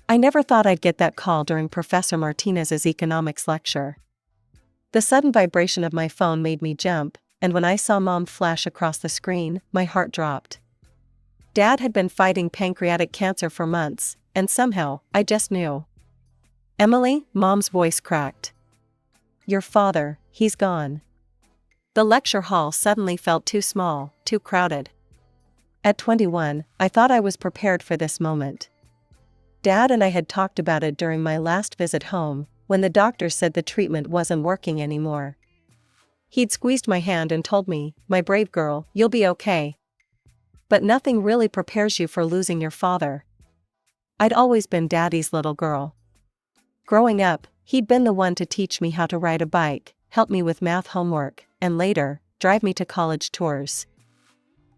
I never thought I'd get that call during Professor Martinez's economics lecture. The sudden vibration of my phone made me jump, and when I saw Mom flash across the screen, my heart dropped. Dad had been fighting pancreatic cancer for months, and somehow, I just knew. "Emily," Mom's voice cracked. "Your father, he's gone." The lecture hall suddenly felt too small, too crowded. At 21, I thought I was prepared for this moment. Dad and I had talked about it during my last visit home, when the doctor said the treatment wasn't working anymore. He'd squeezed my hand and told me, "My brave girl, you'll be okay." But nothing really prepares you for losing your father. I'd always been Daddy's little girl. Growing up, he'd been the one to teach me how to ride a bike, help me with math homework, and later, drive me to college tours.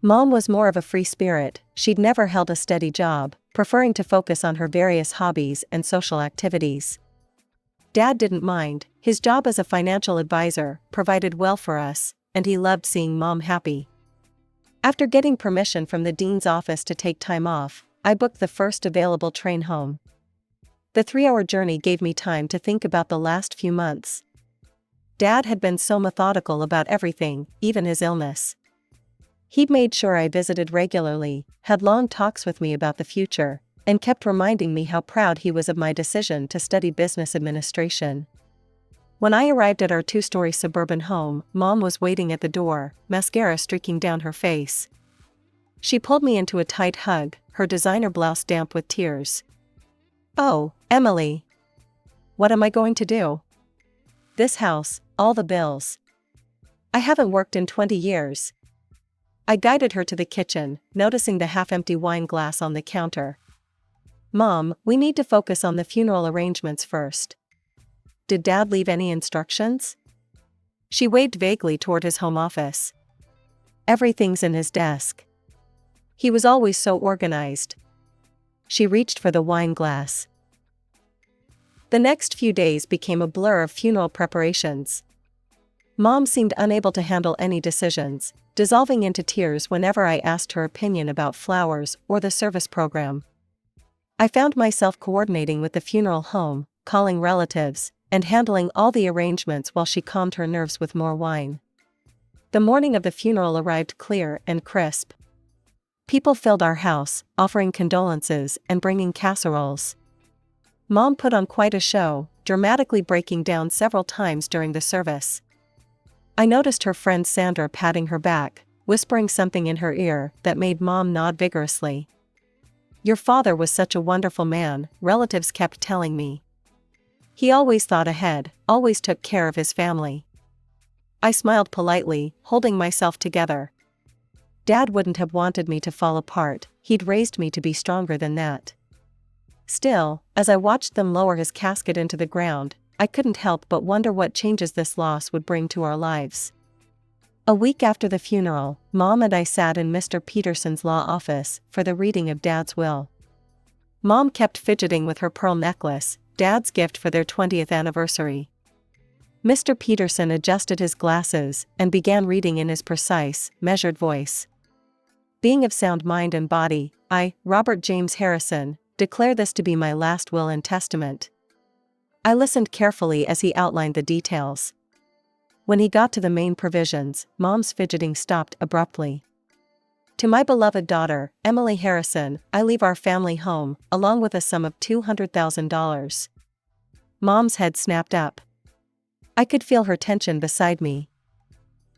Mom was more of a free spirit. She'd never held a steady job, preferring to focus on her various hobbies and social activities. Dad didn't mind. His job as a financial advisor provided well for us, and he loved seeing Mom happy. After getting permission from the dean's office to take time off, I booked the first available train home. The 3-hour journey gave me time to think about the last few months. Dad had been so methodical about everything, even his illness. He'd made sure I visited regularly, had long talks with me about the future, and kept reminding me how proud he was of my decision to study business administration. When I arrived at our 2-story suburban home, Mom was waiting at the door, mascara streaking down her face. She pulled me into a tight hug, her designer blouse damp with tears. "Oh, Emily. What am I going to do? This house, all the bills. I haven't worked in 20 years. I guided her to the kitchen, noticing the half-empty wine glass on the counter. "Mom, we need to focus on the funeral arrangements first. Did Dad leave any instructions?" She waved vaguely toward his home office. "Everything's in his desk. He was always so organized." She reached for the wine glass. The next few days became a blur of funeral preparations. Mom seemed unable to handle any decisions, dissolving into tears whenever I asked her opinion about flowers or the service program. I found myself coordinating with the funeral home, calling relatives, and handling all the arrangements while she calmed her nerves with more wine. The morning of the funeral arrived clear and crisp. People filled our house, offering condolences and bringing casseroles. Mom put on quite a show, dramatically breaking down several times during the service. I noticed her friend Sandra patting her back, whispering something in her ear that made Mom nod vigorously. "Your father was such a wonderful man," relatives kept telling me. "He always thought ahead, always took care of his family." I smiled politely, holding myself together. Dad wouldn't have wanted me to fall apart. He'd raised me to be stronger than that. Still, as I watched them lower his casket into the ground, I couldn't help but wonder what changes this loss would bring to our lives. A week after the funeral, Mom and I sat in Mr. Peterson's law office for the reading of Dad's will. Mom kept fidgeting with her pearl necklace, Dad's gift for their 20th anniversary. Mr. Peterson adjusted his glasses and began reading in his precise, measured voice. "Being of sound mind and body, I, Robert James Harrison, declare this to be my last will and testament." I listened carefully as he outlined the details. When he got to the main provisions, Mom's fidgeting stopped abruptly. "To my beloved daughter, Emily Harrison, I leave our family home, along with a sum of $200,000. Mom's head snapped up. I could feel her tension beside me.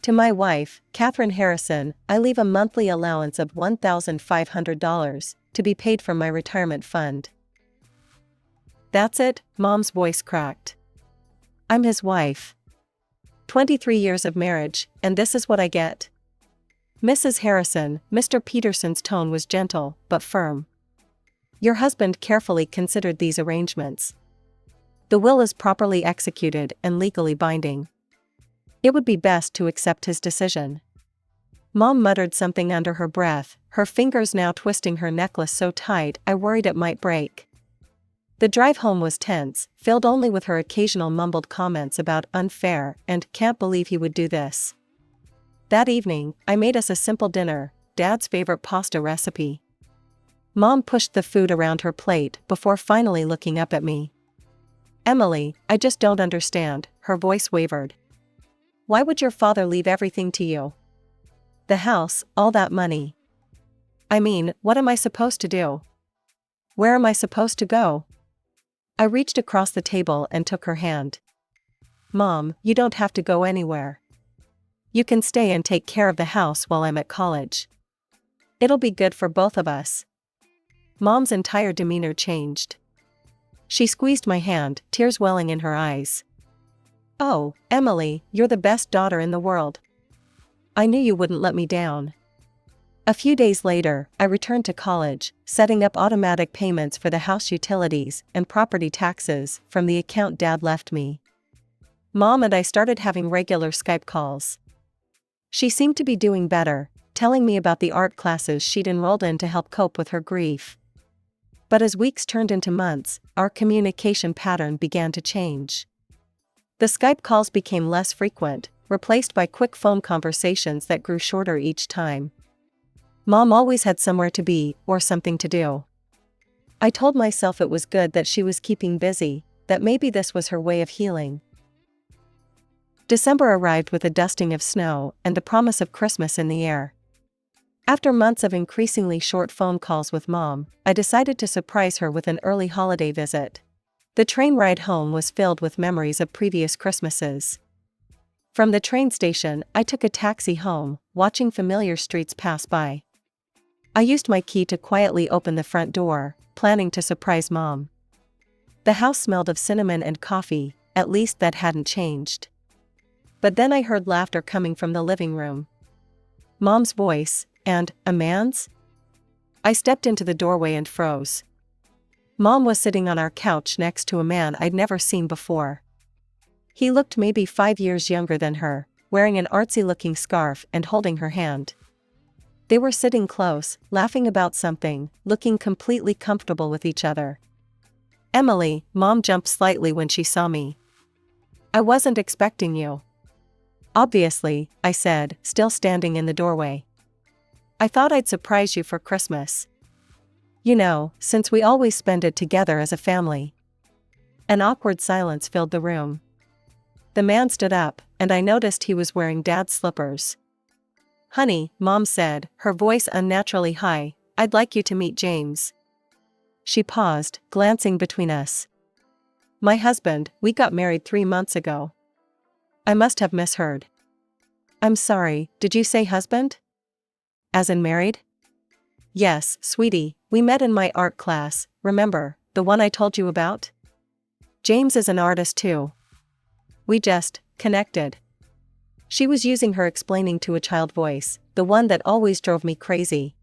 "To my wife, Catherine Harrison, I leave a monthly allowance of $1,500 to be paid from my retirement fund." "That's it," Mom's voice cracked. "I'm his wife. 23 years of marriage, and this is what I get." "Mrs. Harrison," Mr. Peterson's tone was gentle, but firm. "Your husband carefully considered these arrangements. The will is properly executed and legally binding. It would be best to accept his decision." Mom muttered something under her breath, her fingers now twisting her necklace so tight I worried it might break. The drive home was tense, filled only with her occasional mumbled comments about "unfair" and "can't believe he would do this." That evening, I made us a simple dinner, Dad's favorite pasta recipe. Mom pushed the food around her plate before finally looking up at me. Emily, I just don't understand, her voice wavered. Why would your father leave everything to you? The house, all that money. I mean, what am I supposed to do? Where am I supposed to go? I reached across the table and took her hand. Mom, you don't have to go anywhere. You can stay and take care of the house while I'm at college. It'll be good for both of us. Mom's entire demeanor changed. She squeezed my hand, tears welling in her eyes. Oh, Emily, you're the best daughter in the world. I knew you wouldn't let me down. A few days later, I returned to college, setting up automatic payments for the house utilities and property taxes from the account Dad left me. Mom and I started having regular Skype calls. She seemed to be doing better, telling me about the art classes she'd enrolled in to help cope with her grief. But as weeks turned into months, our communication pattern began to change. The Skype calls became less frequent, replaced by quick phone conversations that grew shorter each time. Mom always had somewhere to be, or something to do. I told myself it was good that she was keeping busy, that maybe this was her way of healing. December arrived with a dusting of snow and the promise of Christmas in the air. After months of increasingly short phone calls with Mom, I decided to surprise her with an early holiday visit. The train ride home was filled with memories of previous Christmases. From the train station, I took a taxi home, watching familiar streets pass by. I used my key to quietly open the front door, planning to surprise Mom. The house smelled of cinnamon and coffee, at least that hadn't changed. But then I heard laughter coming from the living room. Mom's voice, and a man's? I stepped into the doorway and froze. Mom was sitting on our couch next to a man I'd never seen before. He looked maybe 5 years younger than her, wearing an artsy-looking scarf and holding her hand. They were sitting close, laughing about something, looking completely comfortable with each other. Emily, Mom jumped slightly when she saw me. I wasn't expecting you. Obviously, I said, still standing in the doorway. I thought I'd surprise you for Christmas. You know, since we always spend it together as a family. An awkward silence filled the room. The man stood up, and I noticed he was wearing Dad's slippers. Honey, Mom said, her voice unnaturally high, I'd like you to meet James. She paused, glancing between us. My husband, we got married 3 months ago. I must have misheard. I'm sorry, did you say husband? As in married? Yes, sweetie, we met in my art class, remember, the one I told you about? James is an artist too. We just connected. She was using her explaining to a child voice, the one that always drove me crazy.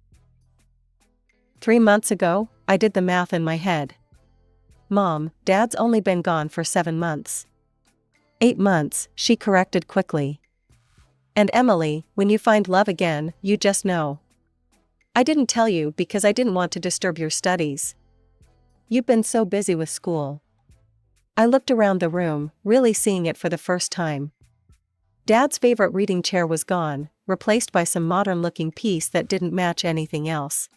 3 months ago, I did the math in my head. Mom, Dad's only been gone for 7 months. 8 months, she corrected quickly. And Emily, when you find love again, you just know. I didn't tell you because I didn't want to disturb your studies. You've been so busy with school. I looked around the room, really seeing it for the first time. Dad's favorite reading chair was gone, replaced by some modern-looking piece that didn't match anything else.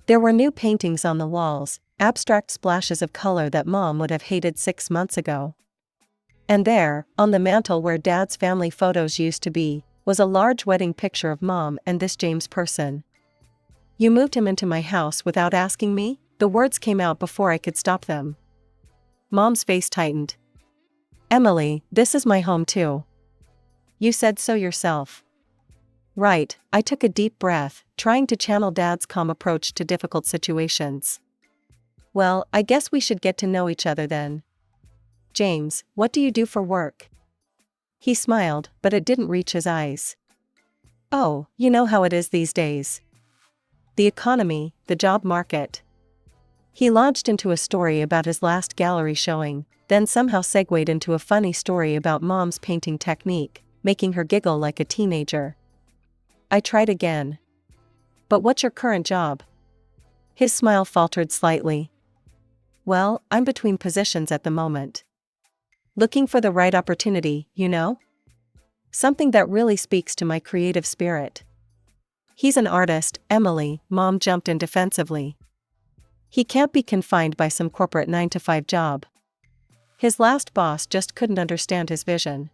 There were new paintings on the walls, abstract splashes of color that Mom would have hated 6 months ago. And there, on the mantel where Dad's family photos used to be, was a large wedding picture of Mom and this James person. You moved him into my house without asking me? The words came out before I could stop them. Mom's face tightened. Emily, this is my home too. You said so yourself. Right, I took a deep breath, trying to channel Dad's calm approach to difficult situations. Well, I guess we should get to know each other then. James, what do you do for work? He smiled, but it didn't reach his eyes. Oh, you know how it is these days. The economy, the job market. He launched into a story about his last gallery showing, then somehow segued into a funny story about Mom's painting technique, making her giggle like a teenager. I tried again. But what's your current job? His smile faltered slightly. Well, I'm between positions at the moment. Looking for the right opportunity, you know? Something that really speaks to my creative spirit. He's an artist, Emily, Mom jumped in defensively. He can't be confined by some corporate 9-to-5 job. His last boss just couldn't understand his vision.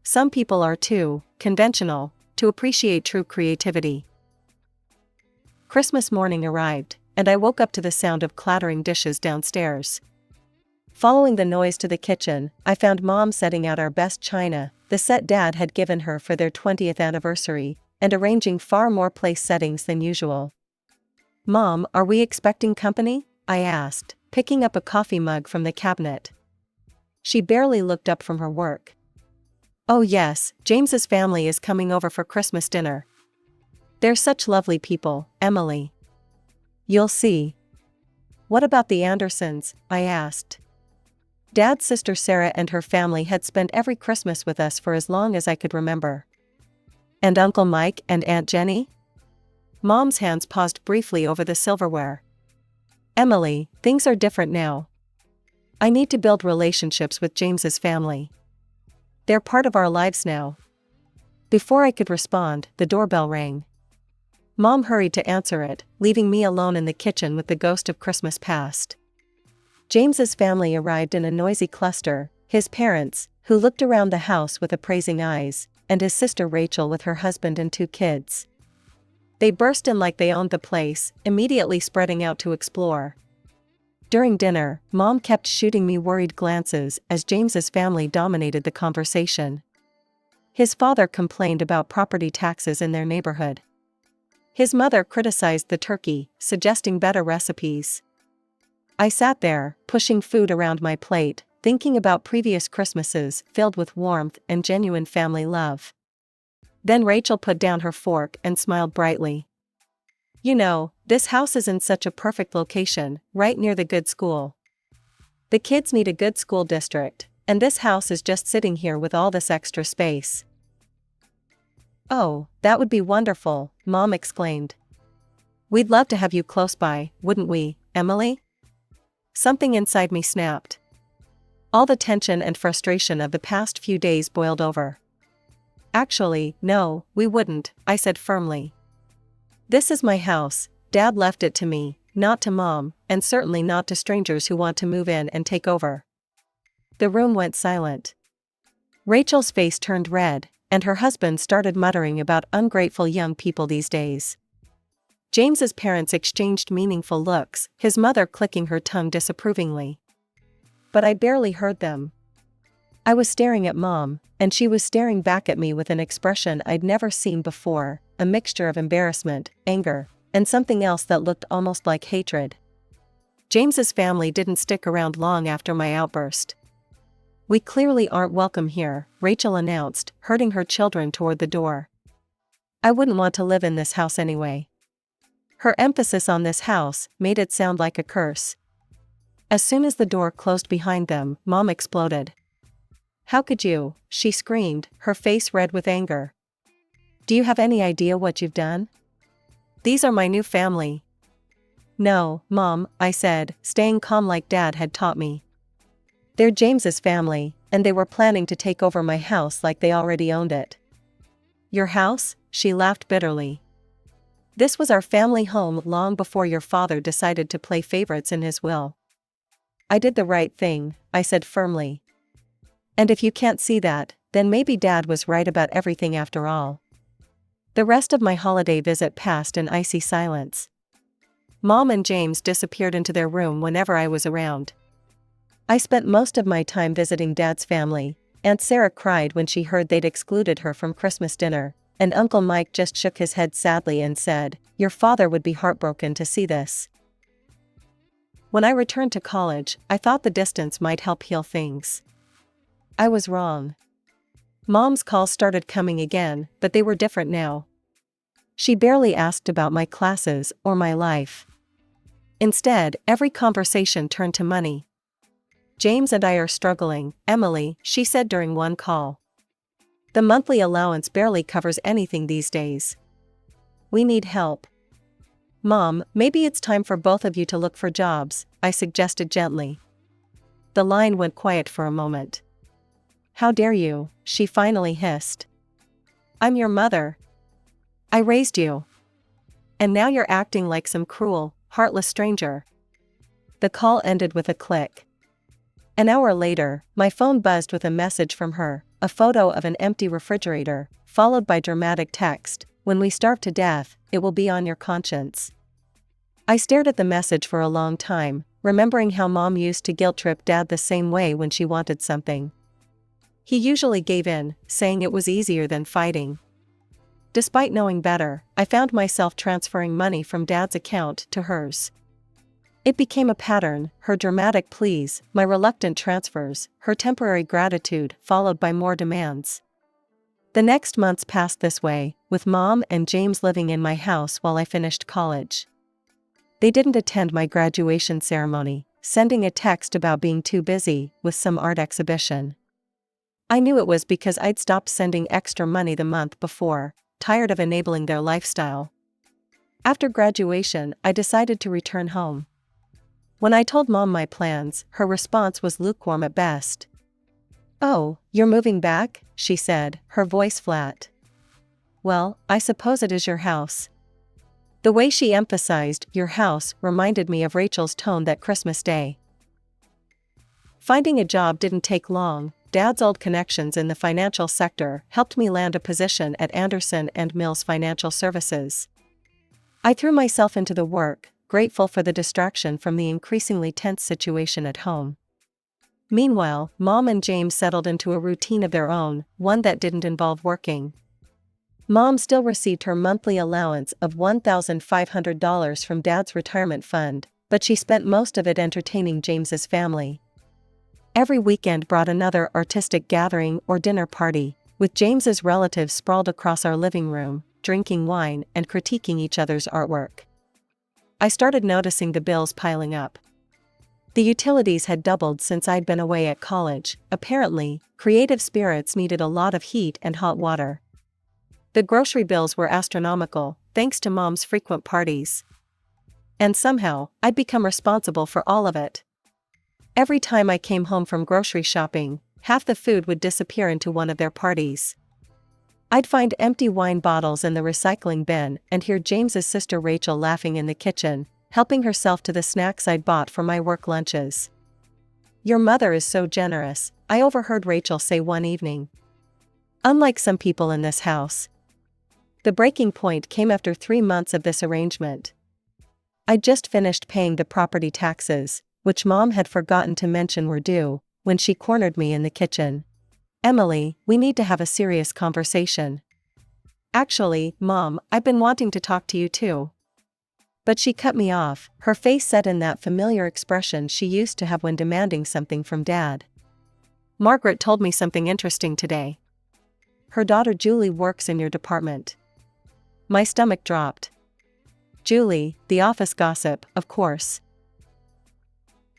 Some people are too conventional to appreciate true creativity. Christmas morning arrived, and I woke up to the sound of clattering dishes downstairs. Following the noise to the kitchen, I found Mom setting out our best china, the set Dad had given her for their 20th anniversary, and arranging far more place settings than usual. "Mom, are we expecting company?" I asked, picking up a coffee mug from the cabinet. She barely looked up from her work. "Oh yes, James's family is coming over for Christmas dinner. They're such lovely people, Emily. You'll see." "What about the Andersons?" I asked. Dad's sister Sarah and her family had spent every Christmas with us for as long as I could remember. "And Uncle Mike and Aunt Jenny?" Mom's hands paused briefly over the silverware. "Emily, things are different now. I need to build relationships with James's family. They're part of our lives now." Before I could respond, the doorbell rang. Mom hurried to answer it, leaving me alone in the kitchen with the ghost of Christmas past. James's family arrived in a noisy cluster, his parents, who looked around the house with appraising eyes, and his sister Rachel with her husband and 2 kids. They burst in like they owned the place, immediately spreading out to explore. During dinner, Mom kept shooting me worried glances as James's family dominated the conversation. His father complained about property taxes in their neighborhood. His mother criticized the turkey, suggesting better recipes. I sat there, pushing food around my plate, thinking about previous Christmases filled with warmth and genuine family love. Then Rachel put down her fork and smiled brightly. "You know, this house is in such a perfect location, right near the good school. The kids need a good school district, and this house is just sitting here with all this extra space." "Oh, that would be wonderful," Mom exclaimed. "We'd love to have you close by, wouldn't we, Emily?" Something inside me snapped. All the tension and frustration of the past few days boiled over. "Actually, no, we wouldn't," I said firmly. "This is my house. Dad left it to me, not to Mom, and certainly not to strangers who want to move in and take over." The room went silent. Rachel's face turned red, and her husband started muttering about ungrateful young people these days. James's parents exchanged meaningful looks, his mother clicking her tongue disapprovingly. But I barely heard them. I was staring at Mom, and she was staring back at me with an expression I'd never seen before, a mixture of embarrassment, anger, and something else that looked almost like hatred. James's family didn't stick around long after my outburst. "We clearly aren't welcome here," Rachel announced, herding her children toward the door. "I wouldn't want to live in this house anyway." Her emphasis on this house made it sound like a curse. As soon as the door closed behind them, Mom exploded. "How could you?" she screamed, her face red with anger. "Do you have any idea what you've done? These are my new family." "No, Mom," I said, staying calm like Dad had taught me. "They're James's family, and they were planning to take over my house like they already owned it." "Your house?" she laughed bitterly. "This was our family home long before your father decided to play favorites in his will." "I did the right thing," I said firmly. "And if you can't see that, then maybe Dad was right about everything after all." The rest of my holiday visit passed in icy silence. Mom and James disappeared into their room whenever I was around. I spent most of my time visiting Dad's family. Aunt Sarah cried when she heard they'd excluded her from Christmas dinner, and Uncle Mike just shook his head sadly and said, "Your father would be heartbroken to see this." When I returned to college, I thought the distance might help heal things. I was wrong. Mom's calls started coming again, but they were different now. She barely asked about my classes or my life. Instead, every conversation turned to money. "James and I are struggling, Emily," she said during one call. "The monthly allowance barely covers anything these days. We need help." "Mom, maybe it's time for both of you to look for jobs," I suggested gently. The line went quiet for a moment. "How dare you?" she finally hissed. "I'm your mother. I raised you. And now you're acting like some cruel, heartless stranger." The call ended with a click. An hour later, my phone buzzed with a message from her, a photo of an empty refrigerator, followed by dramatic text, "When we starve to death, it will be on your conscience." I stared at the message for a long time, remembering how Mom used to guilt-trip Dad the same way when she wanted something. He usually gave in, saying it was easier than fighting. Despite knowing better, I found myself transferring money from Dad's account to hers. It became a pattern, her dramatic pleas, my reluctant transfers, her temporary gratitude, followed by more demands. The next months passed this way, with Mom and James living in my house while I finished college. They didn't attend my graduation ceremony, sending a text about being too busy with some art exhibition. I knew it was because I'd stopped sending extra money the month before, tired of enabling their lifestyle. After graduation, I decided to return home. When I told Mom my plans, her response was lukewarm at best. "Oh, you're moving back?" she said, her voice flat. "Well, I suppose it is your house." The way she emphasized "your house" reminded me of Rachel's tone that Christmas Day. Finding a job didn't take long. Dad's old connections in the financial sector helped me land a position at Anderson & Mills Financial Services. I threw myself into the work, grateful for the distraction from the increasingly tense situation at home. Meanwhile, Mom and James settled into a routine of their own, one that didn't involve working. Mom still received her monthly allowance of $1,500 from Dad's retirement fund, but she spent most of it entertaining James's family. Every weekend brought another artistic gathering or dinner party, with James's relatives sprawled across our living room, drinking wine and critiquing each other's artwork. I started noticing the bills piling up. The utilities had doubled since I'd been away at college. Apparently, creative spirits needed a lot of heat and hot water. The grocery bills were astronomical, thanks to Mom's frequent parties. And somehow, I'd become responsible for all of it. Every time I came home from grocery shopping, half the food would disappear into one of their parties. I'd find empty wine bottles in the recycling bin and hear James's sister Rachel laughing in the kitchen, helping herself to the snacks I'd bought for my work lunches. "Your mother is so generous," I overheard Rachel say one evening. "Unlike some people in this house." The breaking point came after 3 months of this arrangement. I'd just finished paying the property taxes, which Mom had forgotten to mention were due, when she cornered me in the kitchen. "Emily, we need to have a serious conversation." "Actually, Mom, I've been wanting to talk to you too." But she cut me off, her face set in that familiar expression she used to have when demanding something from Dad. "Margaret told me something interesting today. Her daughter Julie works in your department." My stomach dropped. Julie, the office gossip, of course.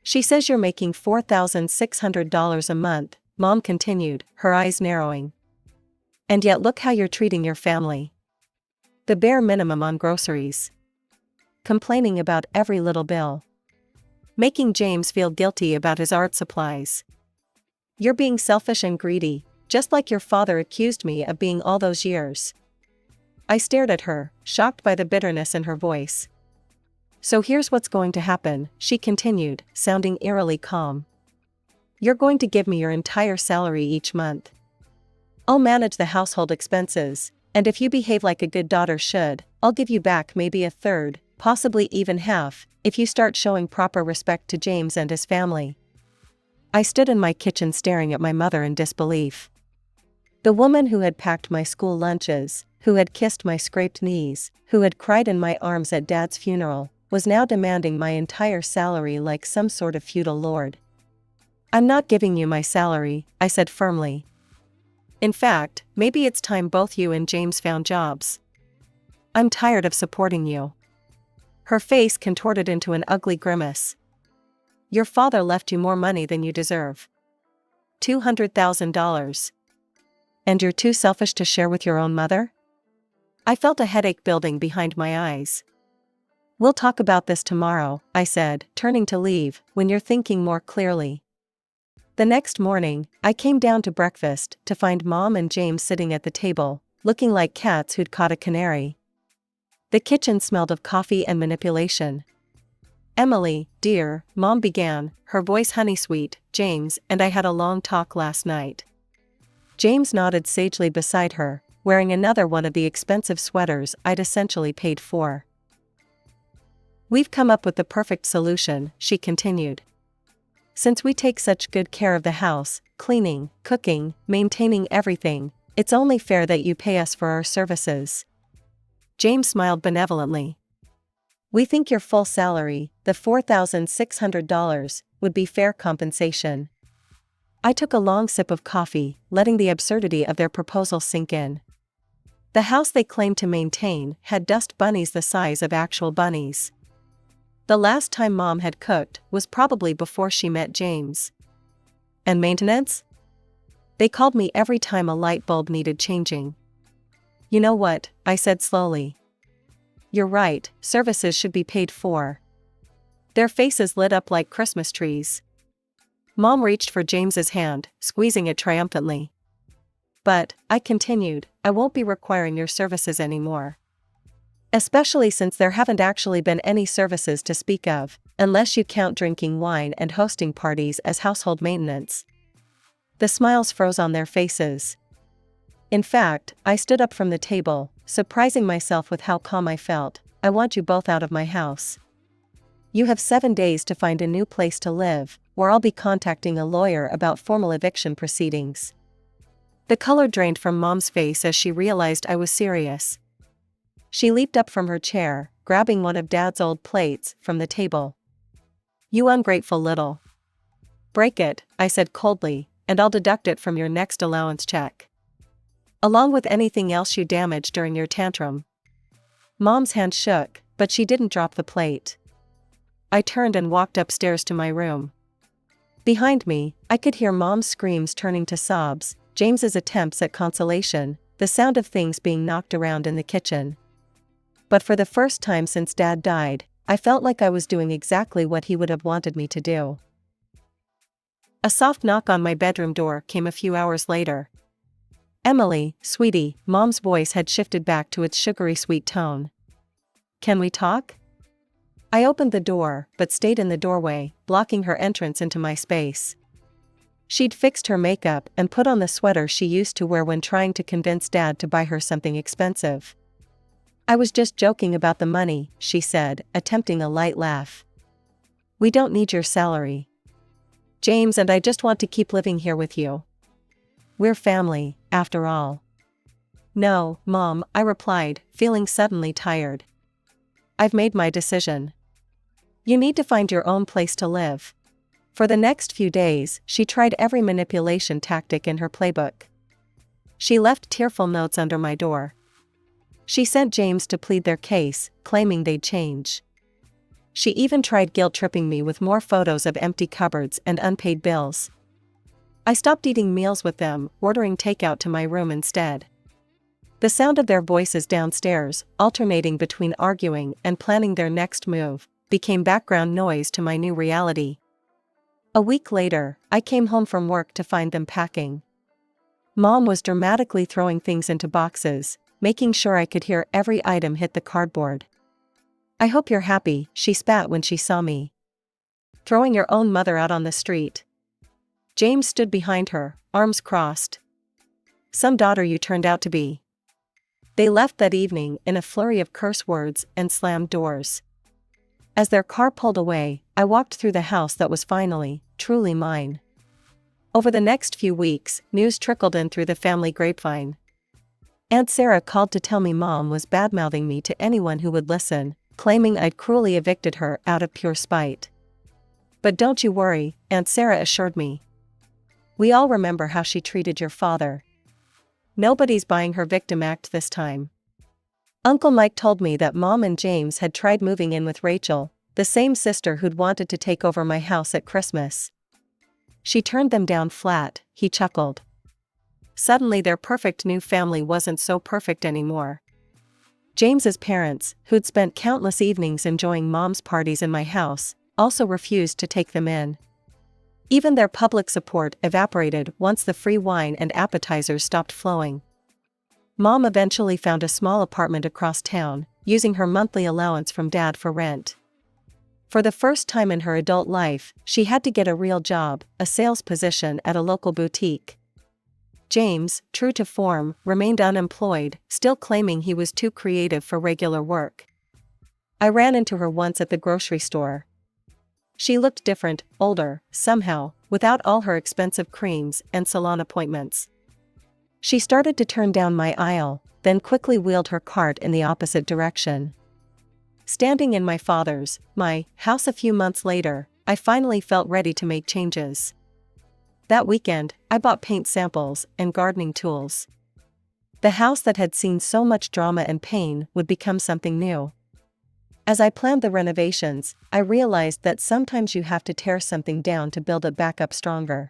"She says you're making $4,600 a month," Mom continued, her eyes narrowing. "And yet look how you're treating your family. The bare minimum on groceries. Complaining about every little bill. Making James feel guilty about his art supplies. You're being selfish and greedy, just like your father accused me of being all those years." I stared at her, shocked by the bitterness in her voice. "So here's what's going to happen," she continued, sounding eerily calm. "You're going to give me your entire salary each month. I'll manage the household expenses, and if you behave like a good daughter should, I'll give you back maybe a third, possibly even half, if you start showing proper respect to James and his family." I stood in my kitchen staring at my mother in disbelief. The woman who had packed my school lunches, who had kissed my scraped knees, who had cried in my arms at Dad's funeral, was now demanding my entire salary like some sort of feudal lord. "I'm not giving you my salary," I said firmly. "In fact, maybe it's time both you and James found jobs. I'm tired of supporting you." Her face contorted into an ugly grimace. "Your father left you more money than you deserve. $200,000. And you're too selfish to share with your own mother?" I felt a headache building behind my eyes. "We'll talk about this tomorrow," I said, turning to leave, "when you're thinking more clearly." The next morning, I came down to breakfast to find Mom and James sitting at the table, looking like cats who'd caught a canary. The kitchen smelled of coffee and manipulation. Emily, dear, Mom began, her voice honey-sweet. James and I had a long talk last night. James nodded sagely beside her, wearing another one of the expensive sweaters I'd essentially paid for. We've come up with the perfect solution, she continued. Since we take such good care of the house, cleaning, cooking, maintaining everything, it's only fair that you pay us for our services. James smiled benevolently. We think your full salary, the $4,600, would be fair compensation. I took a long sip of coffee, letting the absurdity of their proposal sink in. The house they claimed to maintain had dust bunnies the size of actual bunnies. The last time Mom had cooked was probably before she met James. And maintenance? They called me every time a light bulb needed changing. You know what, I said slowly. You're right, services should be paid for. Their faces lit up like Christmas trees. Mom reached for James's hand, squeezing it triumphantly. But, I continued, I won't be requiring your services anymore. Especially since there haven't actually been any services to speak of, unless you count drinking wine and hosting parties as household maintenance. The smiles froze on their faces. In fact, I stood up from the table, surprising myself with how calm I felt. I want you both out of my house. You have 7 days to find a new place to live, or I'll be contacting a lawyer about formal eviction proceedings. The color drained from Mom's face as she realized I was serious. She leaped up from her chair, grabbing one of Dad's old plates from the table. You ungrateful little. Break it, I said coldly, and I'll deduct it from your next allowance check. Along with anything else you damaged during your tantrum. Mom's hand shook, but she didn't drop the plate. I turned and walked upstairs to my room. Behind me, I could hear Mom's screams turning to sobs, James's attempts at consolation, the sound of things being knocked around in the kitchen. But for the first time since Dad died, I felt like I was doing exactly what he would have wanted me to do. A soft knock on my bedroom door came a few hours later. Emily, sweetie, Mom's voice had shifted back to its sugary sweet tone. Can we talk? I opened the door, but stayed in the doorway, blocking her entrance into my space. She'd fixed her makeup and put on the sweater she used to wear when trying to convince Dad to buy her something expensive. I was just joking about the money, she said, attempting a light laugh. We don't need your salary. James and I just want to keep living here with you. We're family, after all. No, Mom, I replied, feeling suddenly tired. I've made my decision. You need to find your own place to live. For the next few days, she tried every manipulation tactic in her playbook. She left tearful notes under my door. She sent James to plead their case, claiming they'd change. She even tried guilt-tripping me with more photos of empty cupboards and unpaid bills. I stopped eating meals with them, ordering takeout to my room instead. The sound of their voices downstairs, alternating between arguing and planning their next move, became background noise to my new reality. A week later, I came home from work to find them packing. Mom was dramatically throwing things into boxes, making sure I could hear every item hit the cardboard. I hope you're happy, she spat when she saw me. Throwing your own mother out on the street. James stood behind her, arms crossed. Some daughter you turned out to be. They left that evening in a flurry of curse words and slammed doors. As their car pulled away, I walked through the house that was finally, truly mine. Over the next few weeks, news trickled in through the family grapevine. Aunt Sarah called to tell me Mom was badmouthing me to anyone who would listen, claiming I'd cruelly evicted her out of pure spite. But don't you worry, Aunt Sarah assured me. We all remember how she treated your father. Nobody's buying her victim act this time. Uncle Mike told me that Mom and James had tried moving in with Rachel, the same sister who'd wanted to take over my house at Christmas. She turned them down flat, he chuckled. Suddenly their perfect new family wasn't so perfect anymore. James's parents, who'd spent countless evenings enjoying Mom's parties in my house, also refused to take them in. Even their public support evaporated once the free wine and appetizers stopped flowing. Mom eventually found a small apartment across town, using her monthly allowance from Dad for rent. For the first time in her adult life, she had to get a real job, a sales position at a local boutique. James, true to form, remained unemployed, still claiming he was too creative for regular work. I ran into her once at the grocery store. She looked different, older, somehow, without all her expensive creams and salon appointments. She started to turn down my aisle, then quickly wheeled her cart in the opposite direction. Standing in my father's, my house a few months later, I finally felt ready to make changes. That weekend, I bought paint samples and gardening tools. The house that had seen so much drama and pain would become something new. As I planned the renovations, I realized that sometimes you have to tear something down to build it back up stronger.